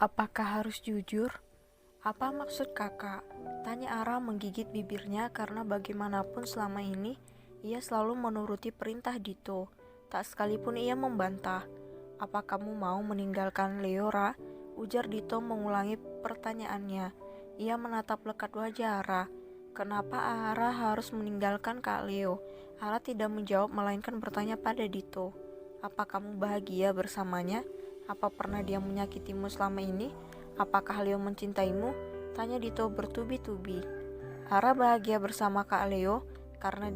Apakah harus jujur? Apa maksud kakak? Tanya Ara menggigit bibirnya karena bagaimanapun selama ini ia selalu menuruti perintah Dito. Tak sekalipun ia membantah. Apa kamu mau meninggalkan Leora? Ujar Dito mengulangi pertanyaannya. Ia menatap lekat wajah Ara. Kenapa Ara harus meninggalkan Kak Leo? Ara tidak menjawab melainkan bertanya pada Dito. Apa kamu bahagia bersamanya? Apa pernah dia menyakitimu selama ini? Apakah Leo mencintaimu? Tanya Dito bertubi-tubi. Ara bahagia bersama Kak Leo karena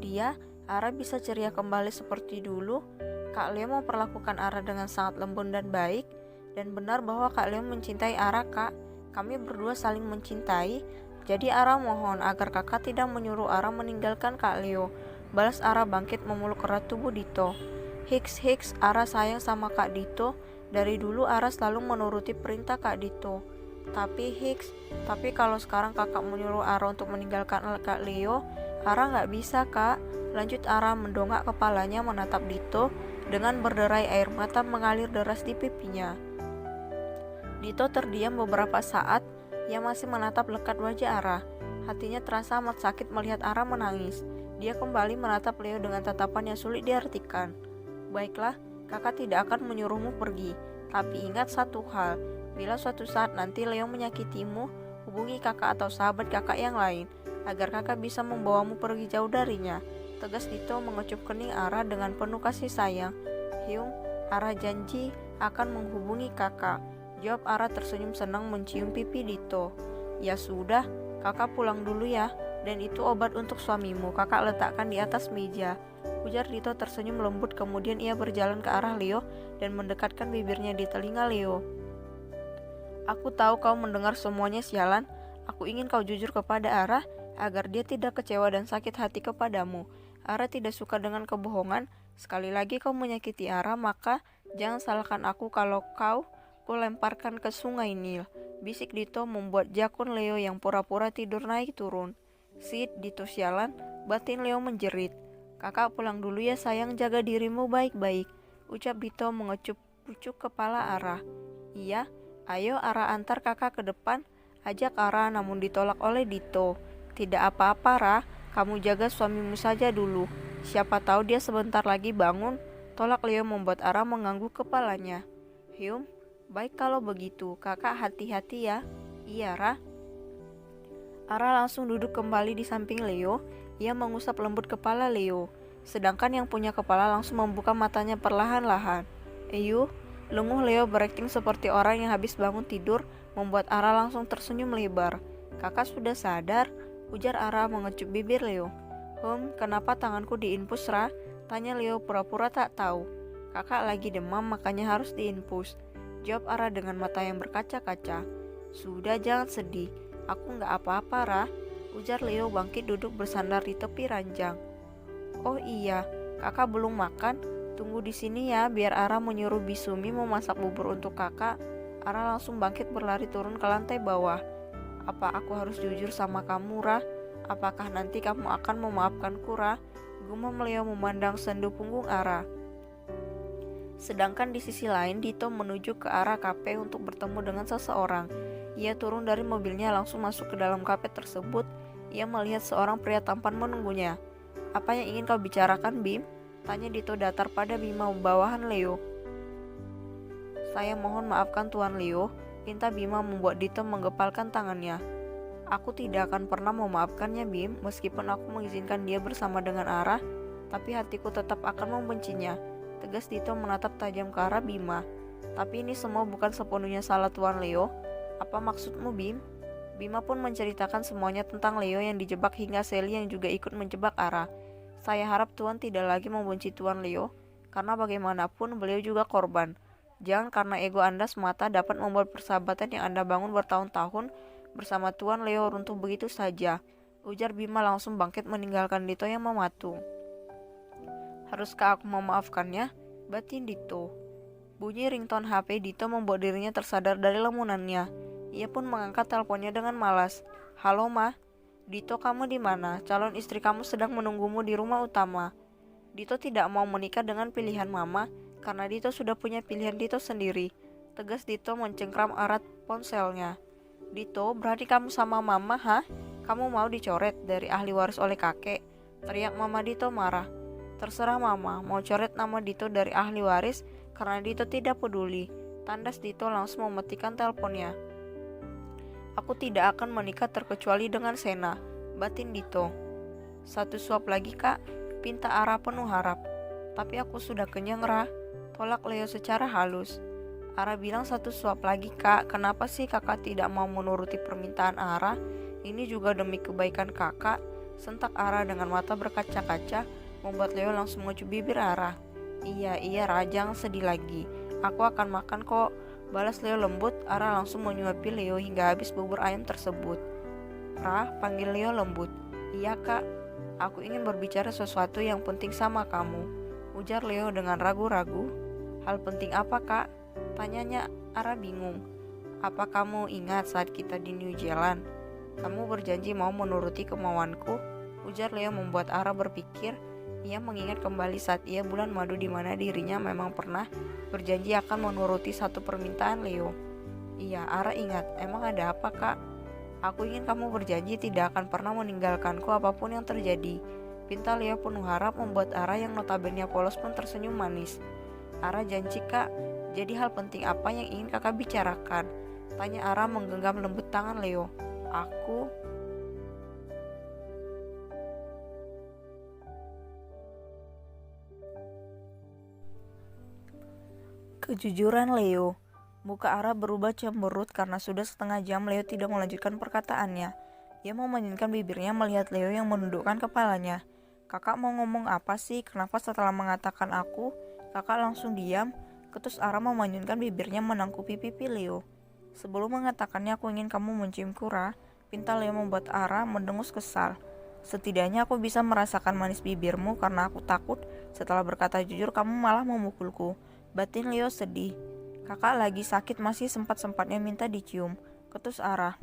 Ara bisa ceria kembali seperti dulu. Kak Leo memperlakukan Ara dengan sangat lembut dan baik. Dan benar bahwa Kak Leo mencintai Ara, Kak. Kami berdua saling mencintai. Jadi Ara mohon agar kakak tidak menyuruh Ara meninggalkan Kak Leo. Balas Ara bangkit memeluk erat tubuh Dito. Hiks, Ara sayang sama Kak Dito. Dari dulu Ara selalu menuruti perintah Kak Dito. Tapi kalau sekarang kakak menyuruh Ara untuk meninggalkan Kak Leo, Ara nggak bisa, Kak. Lanjut Ara mendongak kepalanya menatap Dito dengan berderai air mata mengalir deras di pipinya. Dito terdiam beberapa saat, ia masih menatap lekat wajah Ara. Hatinya terasa amat sakit melihat Ara menangis. Dia kembali menatap Leo dengan tatapan yang sulit diartikan. Baiklah, kakak tidak akan menyuruhmu pergi, tapi ingat satu hal, bila suatu saat nanti Leo menyakitimu, hubungi kakak atau sahabat kakak yang lain, agar kakak bisa membawamu pergi jauh darinya. Tegas Dito mengecup kening Ara dengan penuh kasih sayang. Hyung, Ara janji akan menghubungi kakak. Jawab Ara tersenyum senang mencium pipi Dito. Ya sudah, kakak pulang dulu ya, dan itu obat untuk suamimu, kakak letakkan di atas meja. Ujar Dito tersenyum lembut, kemudian ia berjalan ke arah Leo dan mendekatkan bibirnya di telinga Leo. Aku tahu kau mendengar semuanya, sialan. Aku ingin kau jujur kepada Ara agar dia tidak kecewa dan sakit hati kepadamu. Ara tidak suka dengan kebohongan. Sekali lagi kau menyakiti Ara, maka jangan salahkan aku kalau kau lemparkan ke sungai Nil. Bisik Dito membuat jakun Leo yang pura-pura tidur naik turun. Sit, Dito sialan, batin Leo menjerit. Kakak pulang dulu ya sayang, jaga dirimu baik-baik. Ucap Dito mengecup pucuk kepala Ara. Iya, ayo Ara antar kakak ke depan. Ajak Ara namun ditolak oleh Dito. Tidak apa-apa Ra, kamu jaga suamimu saja dulu. Siapa tahu dia sebentar lagi bangun. Tolak Leo membuat Ara mengangguk kepalanya. Hyum, baik kalau begitu, kakak hati-hati ya. Iya Ra. Ara langsung duduk kembali di samping Leo. Ia mengusap lembut kepala Leo. Sedangkan yang punya kepala langsung membuka matanya perlahan-lahan. Lenguh Leo berakting seperti orang yang habis bangun tidur, membuat Ara langsung tersenyum lebar. Kakak sudah sadar? Ujar Ara mengecup bibir Leo. Kenapa tanganku diinfus Ra? Tanya Leo pura-pura tak tahu. Kakak lagi demam makanya harus diinfus. Jawab Ara dengan mata yang berkaca-kaca. Sudah, jangan sedih. Aku nggak apa-apa Ra. Ujar Leo bangkit duduk bersandar di tepi ranjang. Oh iya, kakak belum makan. Tunggu di sini ya, biar Ara menyuruh Bisumi memasak bubur untuk kakak. Ara langsung bangkit berlari turun ke lantai bawah. Apa aku harus jujur sama kamu, Ra? Apakah nanti kamu akan memaafkanku, Ra? Gumam Leo memandang sendu punggung Ara. Sedangkan di sisi lain, Dito menuju ke arah kafe untuk bertemu dengan seseorang. Ia turun dari mobilnya langsung masuk ke dalam kafe tersebut. Ia melihat seorang pria tampan menunggunya. Apa yang ingin kau bicarakan, Bim? Tanya Dito datar pada Bima bawahan Leo. Saya mohon maafkan Tuan Leo, pinta Bima membuat Dito menggepalkan tangannya. Aku tidak akan pernah memaafkannya, Bim, meskipun aku mengizinkan dia bersama dengan Ara, tapi hatiku tetap akan membencinya. Tegas Dito menatap tajam ke arah Bima. Tapi ini semua bukan sepenuhnya salah Tuan Leo. Apa maksudmu, Bim? Bima pun menceritakan semuanya tentang Leo yang dijebak hingga Sally yang juga ikut menjebak Ara. Saya harap Tuan tidak lagi membenci Tuan Leo, karena bagaimanapun beliau juga korban. Jangan karena ego Anda semata dapat membuat persahabatan yang Anda bangun bertahun-tahun bersama Tuan Leo runtuh begitu saja. Ujar Bima langsung bangkit meninggalkan Dito yang mematung. Haruskah aku memaafkannya? Batin Dito. Bunyi ringtone HP Dito membuat dirinya tersadar dari lamunannya. Ia pun mengangkat teleponnya dengan malas. Halo Ma, Dito kamu di mana? Calon istri kamu sedang menunggumu di rumah utama. Dito tidak mau menikah dengan pilihan Mama karena Dito sudah punya pilihan Dito sendiri. tegas Dito mencengkram erat ponselnya. Dito, berarti kamu sama mama, ha? Kamu mau dicoret dari ahli waris oleh kakek? Teriak mama Dito marah. Terserah mama, mau coret nama Dito dari ahli waris karena Dito tidak peduli. Tandas Dito langsung mematikan teleponnya. Aku tidak akan menikah terkecuali dengan Sena, batin Dito. Satu suap lagi kak, pinta Ara penuh harap. Tapi aku sudah kenyang Ra, tolak Leo secara halus. Ara bilang satu suap lagi kak, kenapa sih kakak tidak mau menuruti permintaan Ara? Ini juga demi kebaikan kakak. Sentak Ara dengan mata berkaca-kaca, membuat Leo langsung mengucup bibir Ara. Iya Ra, jangan sedih lagi. Aku akan makan kok, balas Leo lembut. Ara langsung menyuapi Leo hingga habis bubur ayam tersebut. Ra, panggil Leo lembut. Iya kak, aku ingin berbicara sesuatu yang penting sama kamu, ujar Leo dengan ragu-ragu. Hal penting apa kak? Tanyanya Ara bingung. Apa kamu ingat saat kita di New Zealand? Kamu berjanji mau menuruti kemauanku, ujar Leo membuat Ara berpikir. Ia mengingat kembali saat ia bulan madu di mana dirinya memang pernah berjanji akan menuruti satu permintaan Leo. Iya, Ara ingat. Emang ada apa kak? Aku ingin kamu berjanji tidak akan pernah meninggalkanku apapun yang terjadi. Pinta Leo penuh harap membuat Ara yang notabene polos pun tersenyum manis. Ara janji kak. Jadi hal penting apa yang ingin kakak bicarakan? Tanya Ara menggenggam lembut tangan Leo. Aku... Kejujuran Leo. Muka Ara berubah cemberut karena sudah setengah jam Leo tidak melanjutkan perkataannya. Ia memainkan bibirnya melihat Leo yang menundukkan kepalanya. Kakak mau ngomong apa sih? Kenapa setelah mengatakan aku, kakak langsung diam? Ketus Ara memanyunkan bibirnya menangkupi pipi Leo. Sebelum mengatakannya aku ingin kamu menciumku Ra, pinta Leo membuat Ara mendengus kesal. Setidaknya aku bisa merasakan manis bibirmu karena aku takut setelah berkata jujur kamu malah memukulku. Batin Leo sedih. Kakak lagi sakit masih sempat-sempatnya minta dicium. Ketus Ara.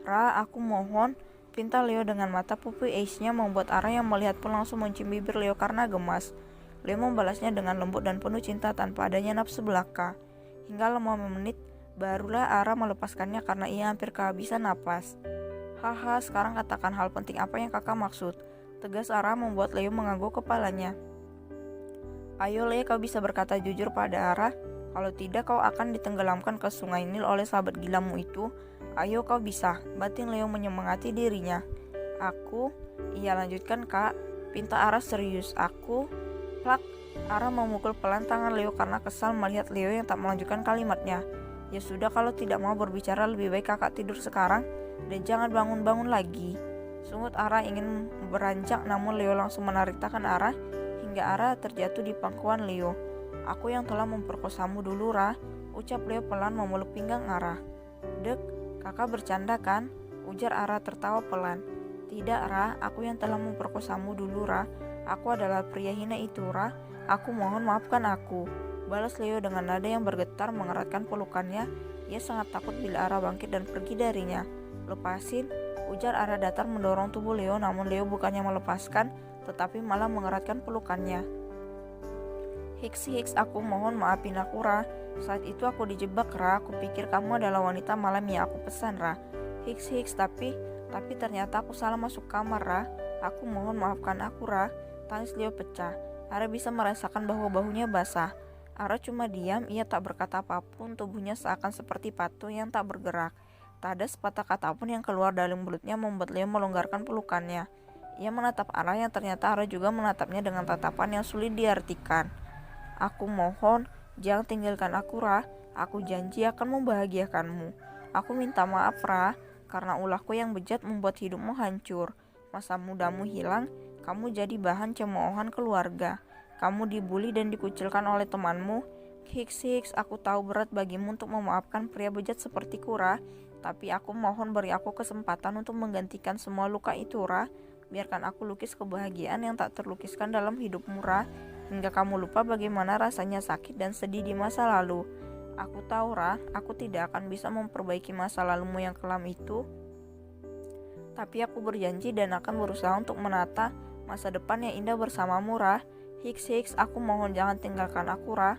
Ra, aku mohon. Pinta Leo dengan mata pupil ace-nya membuat Ara yang melihat pun langsung mencium bibir Leo karena gemas. Leo membalasnya dengan lembut dan penuh cinta tanpa adanya nafsu belaka. Hingga 5 menit, barulah Ara melepaskannya karena ia hampir kehabisan napas. Haha, sekarang katakan hal penting apa yang kakak maksud. Tegas Ara membuat Leo mengangguk kepalanya. Ayo Leo, kau bisa berkata jujur pada Ara. Kalau tidak kau akan ditenggelamkan ke sungai Nil oleh sahabat gilamu itu. Ayo kau bisa, batin Leo menyemangati dirinya. Aku, ia lanjutkan kak. Pinta Ara serius. Aku... Plak, Ara memukul pelan tangan Leo karena kesal melihat Leo yang tak melanjutkan kalimatnya. Ya sudah, kalau tidak mau berbicara lebih baik kakak tidur sekarang dan jangan bangun-bangun lagi. Sungut Ara ingin beranjak namun Leo langsung menarik tangan Ara hingga Ara terjatuh di pangkuan Leo. Aku yang telah memperkosamu dulu Ra, ucap Leo pelan memeluk pinggang Ara. Dek, kakak bercanda kan? Ujar Ara tertawa pelan. Tidak Ra, aku yang telah memperkosamu dulu Ra. Aku adalah pria hina itu Ra. Aku mohon maafkan aku. Balas Leo dengan nada yang bergetar mengeratkan pelukannya. Ia sangat takut bila Ara bangkit dan pergi darinya. Lepasin, ujar Ara datar mendorong tubuh Leo namun Leo bukannya melepaskan tetapi malah mengeratkan pelukannya. Hiks, aku mohon maafin aku Ra. Saat itu aku dijebak Ra. Aku pikir kamu adalah wanita malam yang aku pesan Ra. Hiks, tapi ternyata aku salah masuk kamar Ra. Aku mohon maafkan aku Ra. Tangis Leo pecah. Ara bisa merasakan bahu-bahunya basah. Ara cuma diam, ia tak berkata apapun, tubuhnya seakan seperti patung yang tak bergerak. Tak ada sepatah kata pun yang keluar dari mulutnya membuat Leo melonggarkan pelukannya. Ia menatap Ara yang ternyata Ara juga menatapnya dengan tatapan yang sulit diartikan. Aku mohon, jangan tinggalkan aku Ra. Aku janji akan membahagiakanmu. Aku minta maaf Ra, karena ulahku yang bejat membuat hidupmu hancur. Masa mudamu hilang. Kamu jadi bahan cemoohan keluarga. Kamu dibully dan dikucilkan oleh temanmu. Hiks, aku tahu berat bagimu untuk memaafkan pria bejat sepertiku Ra. Tapi aku mohon beri aku kesempatan untuk menggantikan semua luka itu Ra. Biarkan aku lukis kebahagiaan yang tak terlukiskan dalam hidupmu Ra. Hingga kamu lupa bagaimana rasanya sakit dan sedih di masa lalu. Aku tahu Ra, aku tidak akan bisa memperbaiki masa lalumu yang kelam itu. Tapi aku berjanji dan akan berusaha untuk menata masa depan yang indah bersamamu Ra. Hiks, aku mohon jangan tinggalkan aku Ra.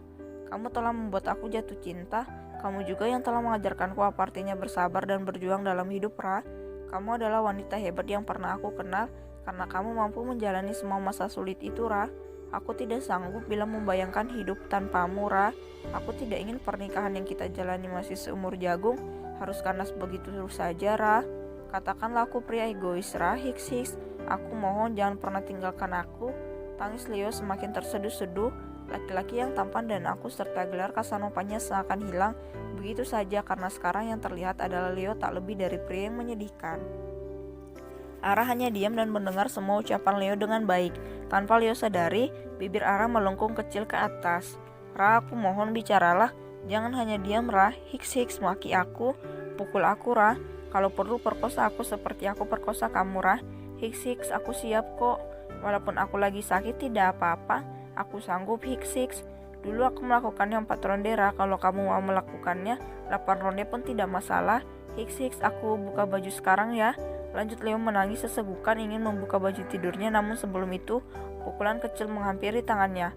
Kamu telah membuat aku jatuh cinta, Kamu juga yang telah mengajarkanku apa artinya bersabar dan berjuang dalam hidup, Ra. Kamu adalah wanita hebat yang pernah aku kenal karena kamu mampu menjalani semua masa sulit itu, Ra. Aku tidak sanggup bila membayangkan hidup tanpamu, Ra. Aku tidak ingin pernikahan yang kita jalani masih seumur jagung harus kandas begitu saja, Ra. Katakanlah aku pria egois, Ra. Hiks hiks. Aku mohon jangan pernah tinggalkan aku. Tangis Leo semakin terseduh-seduh. Laki-laki yang tampan dan aku serta gelar Kasanopanya seakan hilang begitu saja karena sekarang yang terlihat adalah Leo tak lebih dari pria yang menyedihkan. Ara hanya diam dan mendengar semua ucapan Leo dengan baik. Tanpa Leo sadari, bibir Ara melengkung kecil ke atas. Ra, aku mohon bicaralah. Jangan hanya diam, Ra. Hiks hiks maki aku. Pukul aku, Ra. Kalau perlu perkosa aku seperti aku perkosa kamu, Ra. Hiks hiks aku siap kok. Walaupun aku lagi sakit tidak apa-apa. Aku sanggup, hiks hiks. Dulu aku melakukannya 4 ronde, Ra. Kalau kamu mau melakukannya 8 ronde pun tidak masalah. Hiks hiks aku buka baju sekarang ya. Lanjut Leo menangis sesegukan ingin membuka baju tidurnya, namun sebelum itu pukulan kecil menghampiri tangannya.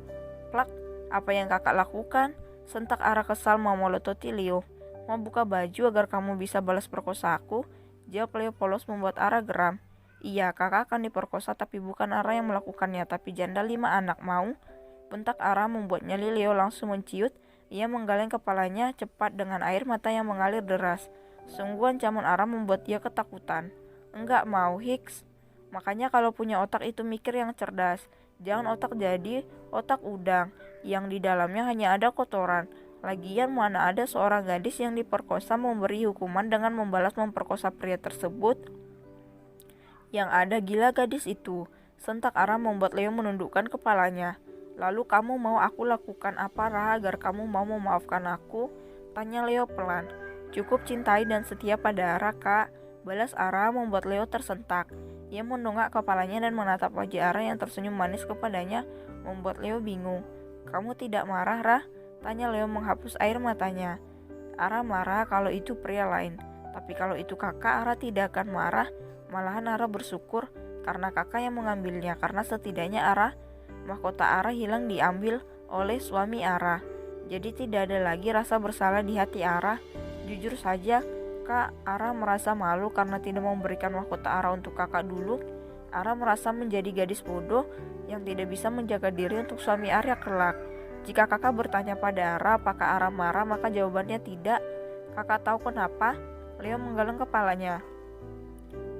Plak, apa yang kakak lakukan? Sentak Ara kesal mau melototi Leo. Mau buka baju agar kamu bisa balas perkosa aku? Jawab Leo polos membuat Ara geram. Iya, kakak akan diperkosa tapi bukan Ara yang melakukannya, tapi janda 5 anak mau? Bentak Ara membuat nyali Leo langsung menciut. Ia menggeleng kepalanya cepat dengan air mata yang mengalir deras. Sungguh ancaman Ara membuat dia ketakutan. Enggak mau, Hiks. Makanya kalau punya otak itu mikir yang cerdas. Jangan otak jadi otak udang, yang di dalamnya hanya ada kotoran. Lagian mana ada seorang gadis yang diperkosa memberi hukuman dengan membalas memperkosa pria tersebut. Yang ada gila gadis itu. Sentak Ara membuat Leo menundukkan kepalanya. Lalu kamu mau aku lakukan apa, Ra, agar kamu mau memaafkan aku? Tanya Leo pelan. Cukup cintai dan setia pada Ara, Kak. Balas Ara membuat Leo tersentak. Ia mendongak kepalanya dan menatap wajah Ara yang tersenyum manis kepadanya, membuat Leo bingung. Kamu tidak marah, Ra? Tanya Leo menghapus air matanya. Ara marah kalau itu pria lain. Tapi kalau itu kakak, Ara tidak akan marah. Malahan Ara bersyukur karena kakak yang mengambilnya, karena setidaknya mahkota Ara hilang diambil oleh suami Ara. Jadi tidak ada lagi rasa bersalah di hati Ara. Jujur saja, Kak, Ara merasa malu karena tidak memberikan mahkota Ara untuk kakak dulu. Ara merasa menjadi gadis bodoh yang tidak bisa menjaga diri untuk suami Ara kelak. Jika kakak bertanya pada Ara apakah Ara marah, maka jawabannya tidak. Kakak tahu kenapa? Leo menggeleng kepalanya.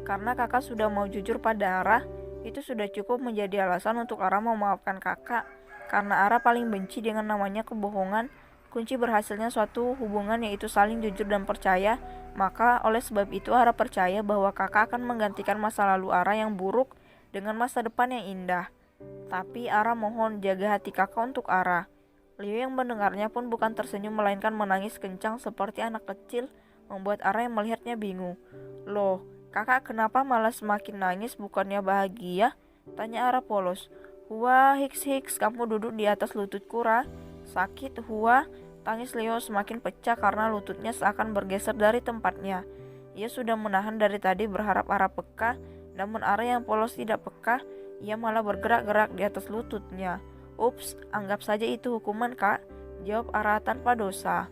Karena kakak sudah mau jujur pada Ara. Itu sudah cukup menjadi alasan untuk Ara memaafkan kakak. Karena Ara paling benci dengan namanya kebohongan. Kunci berhasilnya suatu hubungan yaitu saling jujur dan percaya. Maka oleh sebab itu Ara percaya bahwa kakak akan menggantikan masa lalu Ara yang buruk dengan masa depan yang indah. Tapi Ara mohon jaga hati kakak untuk Ara. Leo yang mendengarnya pun bukan tersenyum melainkan menangis kencang seperti anak kecil, membuat Ara yang melihatnya bingung. Loh, kakak kenapa malah semakin nangis bukannya bahagia? Tanya Ara polos. Hua, hiks hiks, kamu duduk di atas lututku, Ra. Sakit, hua. Tangis Leo semakin pecah karena lututnya seakan bergeser dari tempatnya. Ia sudah menahan dari tadi berharap Ara peka, namun Ara yang polos tidak peka. Ia malah bergerak-gerak di atas lututnya. Ups, anggap saja itu hukuman, Kak. Jawab Ara tanpa dosa.